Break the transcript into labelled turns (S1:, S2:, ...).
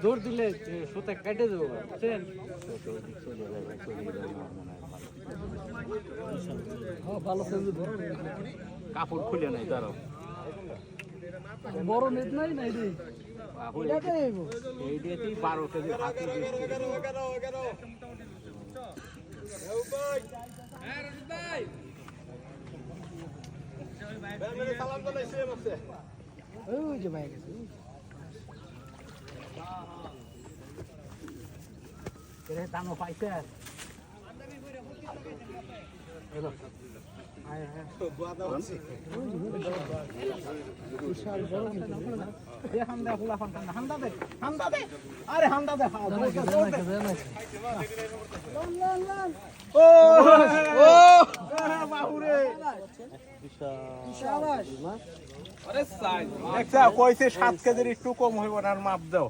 S1: দৌড় দিলে সুতা কেটে দেবো বুঝছেন কাপড় খুলে নাই তারও
S2: বড় নেট নাই না
S1: এই দিয়েতেই 12 কেজি হাতি
S2: ওই যে ভাই গেছে
S1: এরে দানো পাইছে এলো আয় আয় বিশাল বড় এ হামদা ফুলা ফান্টা হামদা দে আরে হামদা দে ও ও বাহুরে
S2: বিশাল
S1: আরে সাইজ একটা কইছে 7 কেজির একটু কম হইব না আর মাপ দাও